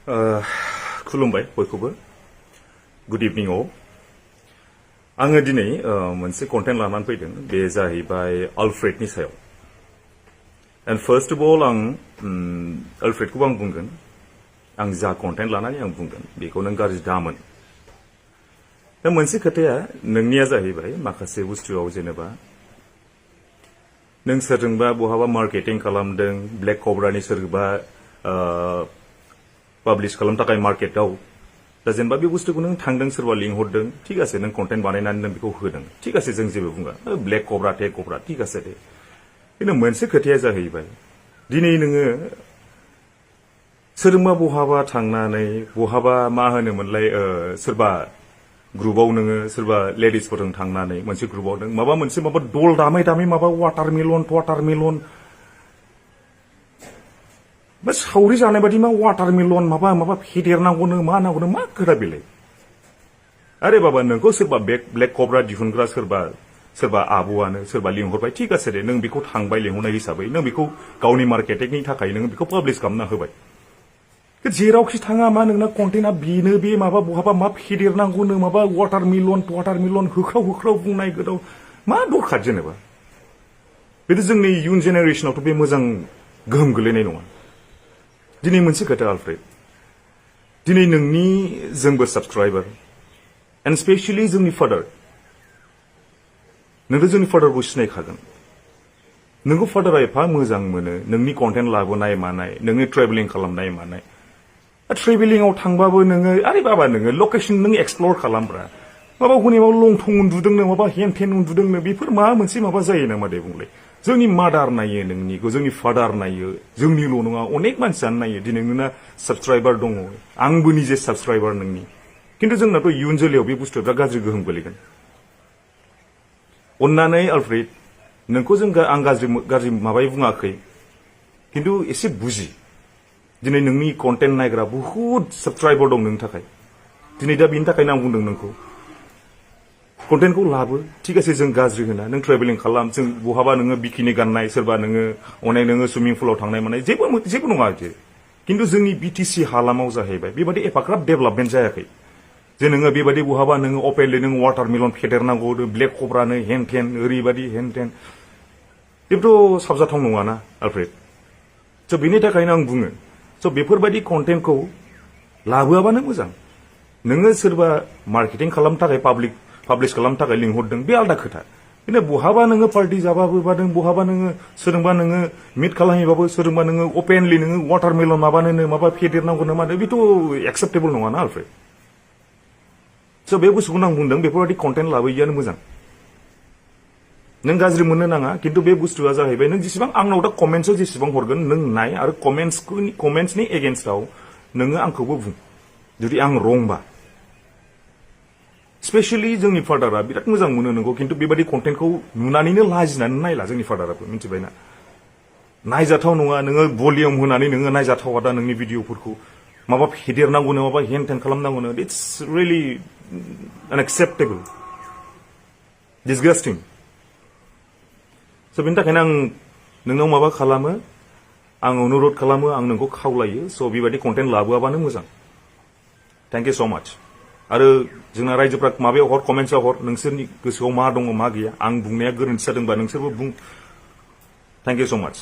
खुलुमबाय बयखौबो good इवनिं all आङो दिनै मोनसे कन्टेन्ट लानानै फैदों बे जाहैबाय आलफ्रेडनि सायाव एन्ड फार्स्ट अफ अल आं आलफ्रेडखौ आं बुंगोन आं जा कन्टेन्ट लानानै आं बुंगोन बेखौ नों गाज्रि दामोन दा मोनसे खोथाया नोंनिया जाहैबाय माखासे बुस्थुआव जेनेबा नों सोरजोंबा बहाबा मार्केटिं खालामदों ब्लेक कब्रानि सोरबा पाब्लिश खालामनो थाखाय मार्केटआव दा जेनेबा बे बुस्थुखौ नों थांदों सोरबा लिंहरदों ठीक आसे नों कन्टेन्ट बानायनानै नों बेखौ होदों ठीक आसे जों जेबो बुङा ब्लेक कब्रा टेक कब्रा ठीक आसे दे किन्तु मोनसे खोथाया जाहैबाय दिनै नोङो सोरबा बहाबा थांनानै बहाबा मा होनोमोनलाय सोरबा ग्रुपआव नोङो सोरबा लेडिसफोरजों थांनानै मोनसे ग्रुपआव नों माबा मोनसे माबा दल दामै दामै माबा वाटारमेलन बा सावरि जानाय बादि मा वाटारमेलन माबा फेदेरनांगौनो मा नांगौनो मा खोथा बेलाय आरे बाबा नोंखौ सोरबा ब्लेक कब्रा दिहुनग्रा सोरबा आब'आनो सोरबा लिंहरबाय ठीक आसे दे नों बेखौ थांबाय लिंहरनाय हिसाबै नों बेखौ गावनि मार्केटिंनि थाखाय नों बेखौ पाब्लिश खालामना होबाय जेरावखि थाङा मा नोंना कन्टेन्टआ बेनो बे माबा बहाबा मा फेदेरनांगौनो माबा वाटारमेलन होख्राव बुंनाय गोदाव मा दरखार जेनेबा बेथ' जोंनि इयुन जेनेरेसनावथ' बे मोजां गोहोम गोलैनाय नङा दिनै मोनसे खोथा आलफ्रेड दिनै नोंनि जोंबो साबस्क्राइबार एन्ड स्पेशली जोंनि फादार नोंथ' जोंनि फादारखौ सिनायखागोन नोंखौ फादारा एफा मोजां मोनो नोंनि कन्टेन्ट लाबोनाय मानाय नोंनि ट्रेभेलिं खालामनाय मानाय ट्रेभेलिंआव थांबाबो नोङो आरे बाबा नोङो लकेसन नों एक्सप्लर खालामब्रा माबा हनै माबा लंथं उन्दुदोंनो माबा हेन उन्दुदोंनो बेफोर माबा मोनसे माबा जायो नामा दे बुंलाय जोंनि मादार नायो नोंनिखौ जोंनि फादार नायो जोंनिल' नङा अनेक मानसियानो नायो दिनै नोंना साबस्क्राइबार दङ आंबो निजे साबस्क्राइबार नोंनि किन्तु जोंनाथ' इयुन जोलैयाव बे बुस्थुआ बिराद गाज्रि गोहोम गोलैगोन अन्नानै आलफ्रेड नोंखौ जों आं गाज्रि माबायै बुङाखै किन्तु एसे बुजि दिनै नोंनि कन्टेन्ट नायग्रा बुहुत साबस्क्राइबार दं नोंनि थाखाय दिनै दा बेनि थाखायनो आं बुंदों नोंखौ कन्टेन्टखौ लाबो ठीक आसे जों गाज्रि होना नों ट्रेभेलिं खालाम जों बहाबा नोङो बिकिनि गाननाय सोरबा नोङो अनेक नोङो सुइमिं पुलाव थांनाय मानाय जेबो नङा किन्तु जोंनि बिटिसि हालामाव जाहैबाय बेबादि एफाग्राब डेभेलपमेन्ट जायाखै जे नोङो बेबादि बहाबा नोङो अपेनलि नों वाटारमेलन फेदेरनांगौ ब्लेक कब्रानो हेन टेन ओरैबादि हेन टेन बेथ' साबजाथाव नङाना आलफ्रेड स' बेनि थाखायनो आं बुङो स' बेफोरबायदि कन्टेन्टखौ लाबोआबानो मोजां नोङो सोरबा मार्केटिं खालामनो थाखाय पाब्लिश खालामनो थाखाय लिंहरदों बे आलदा खोथा किन्तु बहाबा नोङो पार्टि जाबाबो बा नों बहाबा नोङो सोरजोंबा नोङो मिट खालामहैबाबो सोरजोंबा नोङो अपेनलि नोङो वाटारमेलन माबानो माबा फेदेरनांगौनो मानो बेथ' एक्सेप्टेबल नङाना आलफ्रेड स' बे बुस्थुखौनो आं बुंदों बेफोरबायदि कन्टेन्ट लाबोयैआनो मोजां नों गाज्रि मोननो नाङा किन्तु बे बुस्थुआ जाहैबाय नों जेसेबां आंनाव दा कमेन्ट्सआव जेसेबां हरगोन नों नाय आरो कमेन्ट्सनि एगेन्स्टआव नोङो आंखौबो बुं जुदि आं रंबा स्पेशली जोंनि फादारा बिराद मोजां मोनो नोंखौ किन्तु बेबायदि कन्टेन्टखौ नुनानैनो लाजिनानै नायला जोंनि फादाराबो मिन्थिबायना नायजाथाव नङा नोङो भलिउम होनानै नोङो नायजाथावा दा नोंनि भिडिअफोरखौ माबा फेदेरनांगौनो माबा हेन टेन खालामनांगौनो इट्स रियेलि आनएक्सेप्टेबल डिसगास्टिं स' बेनि थाखायनो आं नोंनाव माबा खालामो आं अनुरद खालामो आं नोंखौ खावलायो स' बेबायदि कन्टेन्ट लाबोआबानो मोजां थेंक इउ स' माच आरो जोंना रायजोफ्रा माबायाव हर कमेन्ट्सआव हर नोंसोरनि गोसोआव मा दङ मा गैया आं बुंनाया गोरोन्थि जादोंबा नोंसोरबो बुं थेंक इउ स' माच